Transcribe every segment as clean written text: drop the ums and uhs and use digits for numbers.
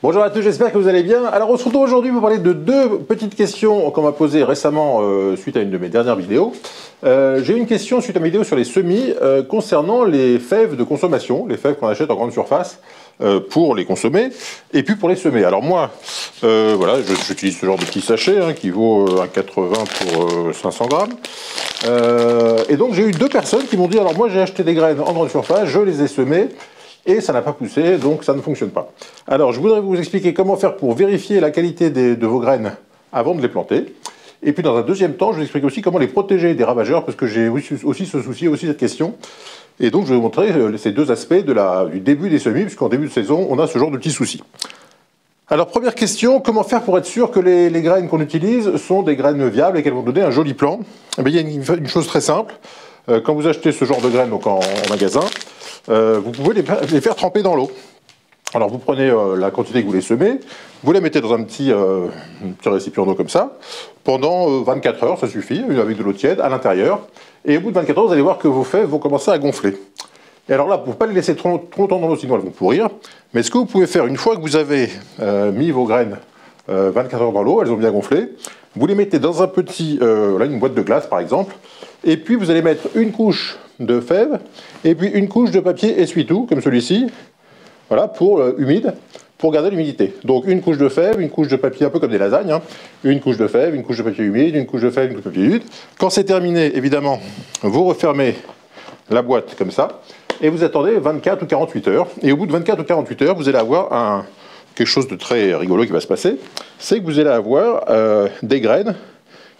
Bonjour à tous, j'espère que vous allez bien. Alors on se retrouve aujourd'hui pour parler de deux petites questions qu'on m'a posées récemment suite à une de mes dernières vidéos. J'ai eu une question suite à ma vidéo sur les semis concernant les fèves de consommation, les fèves qu'on achète en grande surface pour les consommer et puis pour les semer. Alors moi, voilà, j'utilise ce genre de petit sachet qui vaut 1,80 pour 500 grammes. Et donc j'ai eu deux personnes qui m'ont dit, alors moi j'ai acheté des graines en grande surface, je les ai semées, et ça n'a pas poussé, donc ça ne fonctionne pas. Alors, je voudrais vous expliquer comment faire pour vérifier la qualité de vos graines avant de les planter. Et puis, dans un deuxième temps, je vous explique aussi comment les protéger des ravageurs, parce que j'ai aussi ce souci, aussi cette question. Et donc, je vais vous montrer ces deux aspects du début des semis, puisqu'en début de saison, on a ce genre de petits soucis. Alors, première question, comment faire pour être sûr que les graines qu'on utilise sont des graines viables et qu'elles vont donner un joli plant? Eh bien, il y a une chose très simple. Quand vous achetez ce genre de graines donc en magasin, vous pouvez les faire tremper dans l'eau. Alors vous prenez la quantité que vous voulez semer, vous les mettez dans un petit récipient d'eau comme ça, pendant 24 heures, ça suffit, avec de l'eau tiède à l'intérieur. Et au bout de 24 heures, vous allez voir que vos fèves vont commencer à gonfler. Et alors là, pour ne pas les laisser trop longtemps dans l'eau, sinon elles vont pourrir, mais ce que vous pouvez faire, une fois que vous avez mis vos graines 24 heures dans l'eau, elles ont bien gonflé, vous les mettez dans un petit, là, une boîte de glace par exemple, et puis vous allez mettre une couche de fèves, et puis une couche de papier essuie-tout, comme celui-ci, voilà, humide, pour garder l'humidité. Donc une couche de fèves, une couche de papier, un peu comme des lasagnes, une couche de fèves, une couche de papier humide, une couche de fèves, une couche de papier humide. Quand c'est terminé, évidemment, vous refermez la boîte comme ça, et vous attendez 24 ou 48 heures, et au bout de 24 ou 48 heures, vous allez avoir quelque chose de très rigolo qui va se passer, c'est que vous allez avoir des graines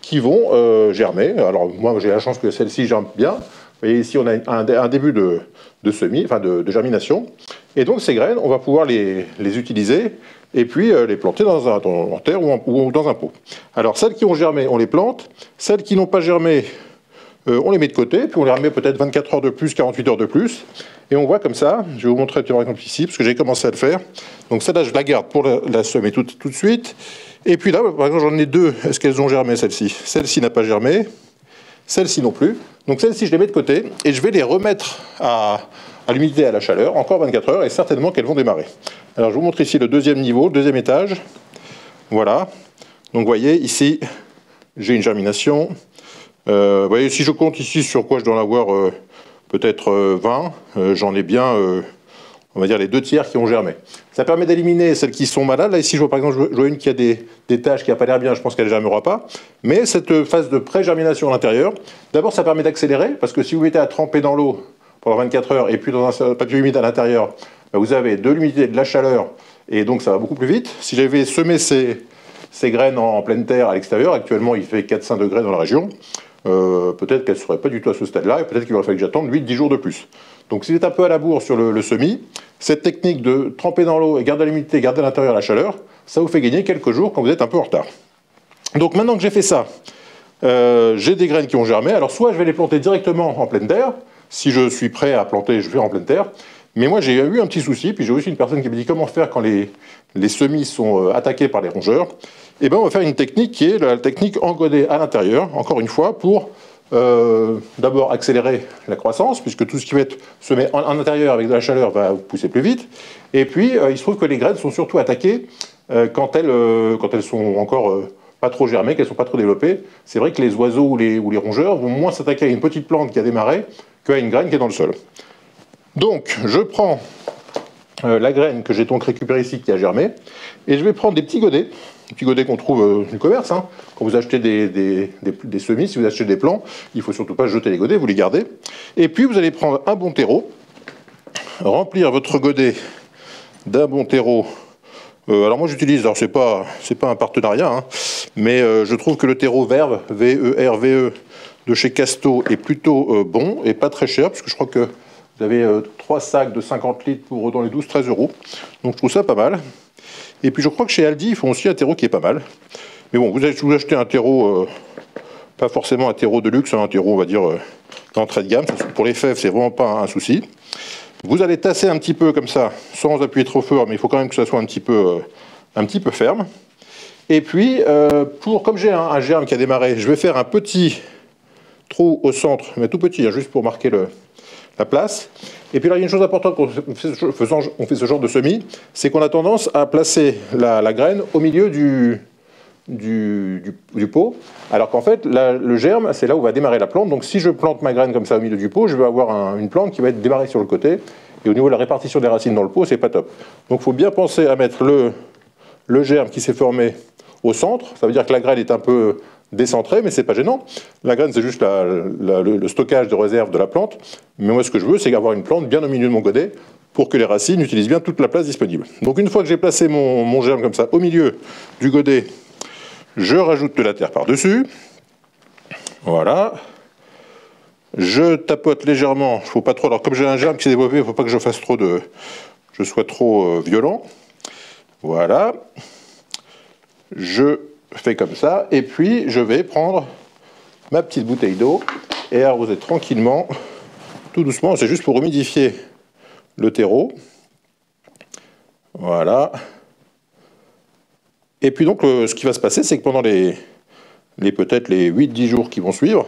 qui vont germer. Alors moi j'ai la chance que celle-ci germe bien. Vous voyez ici on a un début de semis, enfin de germination. Et donc ces graines, on va pouvoir les utiliser et puis les planter en terre ou dans un pot. Alors celles qui ont germé, on les plante. Celles qui n'ont pas germé, on les met de côté, puis on les remet peut-être 24 heures de plus, 48 heures de plus. Et on voit comme ça, je vais vous montrer par exemple ici, parce que j'ai commencé à le faire. Donc celle-là, je la garde pour la semer tout de suite. Et puis là, par exemple, j'en ai deux. Est-ce qu'elles ont germé, celle-ci? Celle-ci n'a pas germé. Celle-ci non plus. Donc celle-ci, je les mets de côté. Et je vais les remettre à l'humidité et à la chaleur, encore 24 heures, et certainement qu'elles vont démarrer. Alors je vous montre ici le deuxième niveau, le deuxième étage. Voilà. Donc vous voyez, ici, j'ai une germination. Vous voyez, si je compte ici sur quoi je dois en avoir peut-être 20, j'en ai bien... on va dire les 2/3 qui ont germé. Ça permet d'éliminer celles qui sont malades. Là, ici, je vois par exemple, je vois une qui a des taches, qui n'a pas l'air bien, je pense qu'elle ne germera pas. Mais cette phase de pré-germination à l'intérieur, d'abord, ça permet d'accélérer, parce que si vous mettez à tremper dans l'eau pendant 24 heures, et puis dans un papier humide à l'intérieur, vous avez de l'humidité, de la chaleur, et donc ça va beaucoup plus vite. Si j'avais semé ces graines en pleine terre à l'extérieur, actuellement, il fait 4-5 degrés dans la région, peut-être qu'elles ne seraient pas du tout à ce stade-là, et peut-être qu'il aurait fallu que j'attende 8-10 jours de plus. Donc si vous êtes un peu à la bourre sur le semis, cette technique de tremper dans l'eau et garder l'humidité, garder à l'intérieur la chaleur, ça vous fait gagner quelques jours quand vous êtes un peu en retard. Donc maintenant que j'ai fait ça, j'ai des graines qui ont germé. Alors soit je vais les planter directement en pleine terre, si je suis prêt à planter, je vais en pleine terre. Mais moi j'ai eu un petit souci, puis j'ai aussi une personne qui me dit comment faire quand les semis sont attaqués par les rongeurs. Et bien on va faire une technique qui est la technique engodée à l'intérieur, encore une fois, pour... d'abord accélérer la croissance, puisque tout ce qui va être semé en intérieur avec de la chaleur va pousser plus vite. Et puis, il se trouve que les graines sont surtout attaquées quand elles sont encore pas trop germées, qu'elles ne sont pas trop développées. C'est vrai que les oiseaux ou les rongeurs vont moins s'attaquer à une petite plante qui a démarré qu'à une graine qui est dans le sol. Donc, je prends la graine que j'ai donc récupérée ici, qui a germé, et je vais prendre des petits godets qu'on trouve du commerce. Quand vous achetez des semis, si vous achetez des plants, il ne faut surtout pas jeter les godets, vous les gardez. Et puis vous allez prendre un bon terreau, remplir votre godet d'un bon terreau. Alors moi j'utilise, alors c'est pas un partenariat, mais je trouve que le terreau Verve, V-E-R-V-E, de chez Casto est plutôt bon et pas très cher, parce que je crois que vous avez 3 sacs de 50 litres pour dans les 12-13 euros. Donc je trouve ça pas mal. Et puis je crois que chez Aldi, ils font aussi un terreau qui est pas mal. Mais bon, vous achetez un terreau, pas forcément un terreau de luxe, un terreau, on va dire, d'entrée de gamme. Pour les fèves, c'est vraiment pas un souci. Vous allez tasser un petit peu comme ça, sans appuyer trop fort, mais il faut quand même que ça soit un petit peu ferme. Et puis, comme j'ai un germe qui a démarré, je vais faire un petit trou au centre, mais tout petit, juste pour marquer la place. Et puis là, il y a une chose importante quand on fait ce genre de semis, c'est qu'on a tendance à placer la graine au milieu du pot, alors qu'en fait, le germe, c'est là où va démarrer la plante. Donc si je plante ma graine comme ça au milieu du pot, je vais avoir une plante qui va être démarrée sur le côté. Et au niveau de la répartition des racines dans le pot, c'est pas top. Donc il faut bien penser à mettre le germe qui s'est formé au centre. Ça veut dire que la graine est un peu décentrée, mais c'est pas gênant. La graine, c'est juste le stockage de réserve de la plante. Mais moi, ce que je veux, c'est avoir une plante bien au milieu de mon godet pour que les racines utilisent bien toute la place disponible. Donc une fois que j'ai placé mon germe comme ça au milieu du godet, je rajoute de la terre par-dessus. Voilà. Je tapote légèrement. Il ne faut pas trop. Alors comme j'ai un germe qui s'est développé, il ne faut pas que je sois trop violent. Voilà. Je fais comme ça. Et puis je vais prendre ma petite bouteille d'eau et arroser tranquillement, tout doucement. C'est juste pour humidifier le terreau. Voilà. Et puis donc, ce qui va se passer, c'est que pendant peut-être les 8-10 jours qui vont suivre,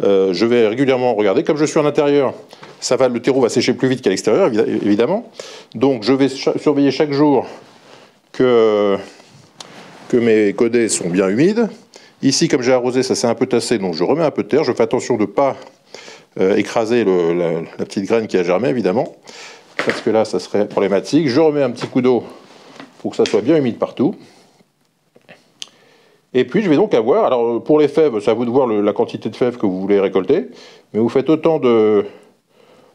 je vais régulièrement regarder. Comme je suis en intérieur, le terreau va sécher plus vite qu'à l'extérieur, évidemment. Donc, je vais surveiller chaque jour que mes godets sont bien humides. Ici, comme j'ai arrosé, ça s'est un peu tassé, donc je remets un peu de terre. Je fais attention de ne pas écraser la petite graine qui a germé, évidemment, parce que là, ça serait problématique. Je remets un petit coup d'eau pour que ça soit bien humide partout. Et puis je vais donc avoir, alors pour les fèves, c'est à vous de voir la quantité de fèves que vous voulez récolter, mais vous faites autant de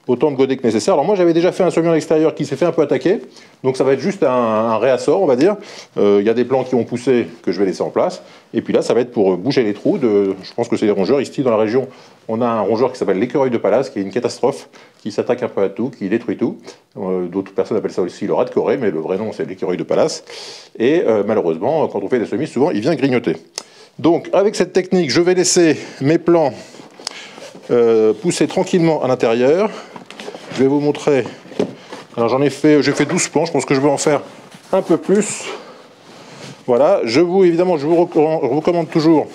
godets que nécessaire. Alors moi j'avais déjà fait un semis en extérieur qui s'est fait un peu attaquer, donc ça va être juste un réassort, on va dire. Il y a des plants qui ont poussé que je vais laisser en place, et puis là ça va être pour boucher les trous, je pense que c'est des rongeurs. Ici dans la région, on a un rongeur qui s'appelle l'écureuil de Pallas, qui est une catastrophe, qui s'attaque un peu à tout, qui détruit tout. D'autres personnes appellent ça aussi le rat de Corée, mais le vrai nom c'est l'écureuil de Pallas. Et malheureusement, quand on fait des semis, souvent il vient grignoter. Donc avec cette technique, je vais laisser mes plants pousser tranquillement à l'intérieur. Je vais vous montrer. Alors j'ai fait 12 plants, je pense que je vais en faire un peu plus. Voilà, évidemment, je vous recommande toujours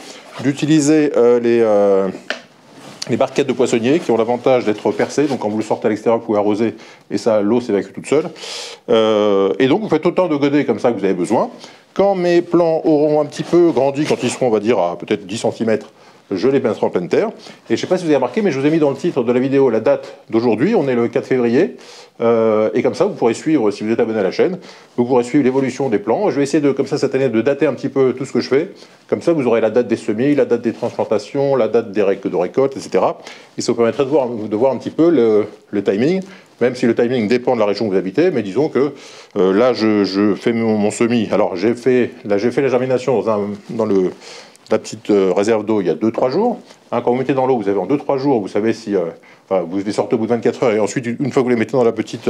d'utiliser les barquettes de poissonnier qui ont l'avantage d'être percées. Donc quand vous le sortez à l'extérieur, vous pouvez arroser et ça, l'eau s'évacue toute seule. Et donc vous faites autant de godets comme ça que vous avez besoin. Quand mes plants auront un petit peu grandi, quand ils seront, on va dire, à peut-être 10 cm, je les mettrai en pleine terre. Et je ne sais pas si vous avez remarqué, mais je vous ai mis dans le titre de la vidéo la date d'aujourd'hui. On est le 4 février. Et comme ça, vous pourrez suivre, si vous êtes abonné à la chaîne, vous pourrez suivre l'évolution des plants. Je vais essayer comme ça cette année de dater un petit peu tout ce que je fais. Comme ça, vous aurez la date des semis, la date des transplantations, la date de récolte, etc. Et ça vous permettrait de voir un petit peu le timing, même si le timing dépend de la région où vous habitez. Mais disons que là, je fais mon semis. Alors, j'ai fait la germination dans la petite réserve d'eau il y a 2-3 jours. Quand vous mettez dans l'eau, vous avez en 2-3 jours, vous savez si... vous les sortez au bout de 24 heures et ensuite, une fois que vous les mettez dans la petite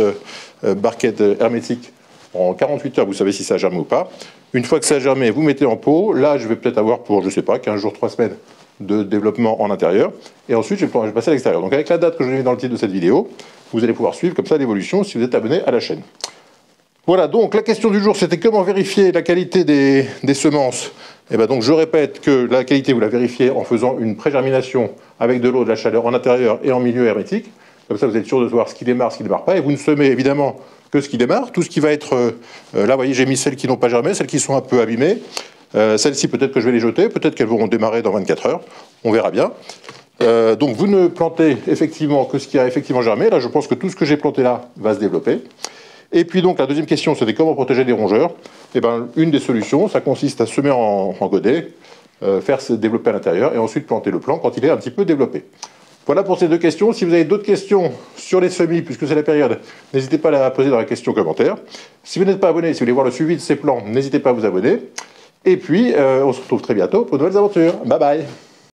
barquette hermétique, en 48 heures, vous savez si ça a germé ou pas. Une fois que ça a germé, vous mettez en pot. Là, je vais peut-être avoir pour, je ne sais pas, 15 jours, 3 semaines de développement en intérieur. Et ensuite, je vais passer à l'extérieur. Donc avec la date que je vous ai mis dans le titre de cette vidéo, vous allez pouvoir suivre comme ça l'évolution si vous êtes abonné à la chaîne. Voilà, donc la question du jour, c'était comment vérifier la qualité des semences. Et bien donc je répète que la qualité, vous la vérifiez en faisant une pré-germination avec de l'eau, de la chaleur en intérieur et en milieu hermétique. Comme ça, vous êtes sûr de voir ce qui démarre, ce qui ne démarre pas. Et vous ne semez évidemment que ce qui démarre. Tout ce qui va être... là, vous voyez, j'ai mis celles qui n'ont pas germé, celles qui sont un peu abîmées. Celles-ci, peut-être que je vais les jeter. Peut-être qu'elles vont démarrer dans 24 heures. On verra bien. Donc vous ne plantez effectivement que ce qui a effectivement germé. Là, je pense que tout ce que j'ai planté là va se développer. Et puis donc la deuxième question, c'était comment protéger des rongeurs. Et ben, une des solutions, ça consiste à semer en godet, faire se développer à l'intérieur et ensuite planter le plant quand il est un petit peu développé. Voilà pour ces deux questions. Si vous avez d'autres questions sur les semis, puisque c'est la période, n'hésitez pas à la poser dans la question commentaire. Si vous n'êtes pas abonné, si vous voulez voir le suivi de ces plans, n'hésitez pas à vous abonner. Et puis, on se retrouve très bientôt pour de nouvelles aventures. Bye bye!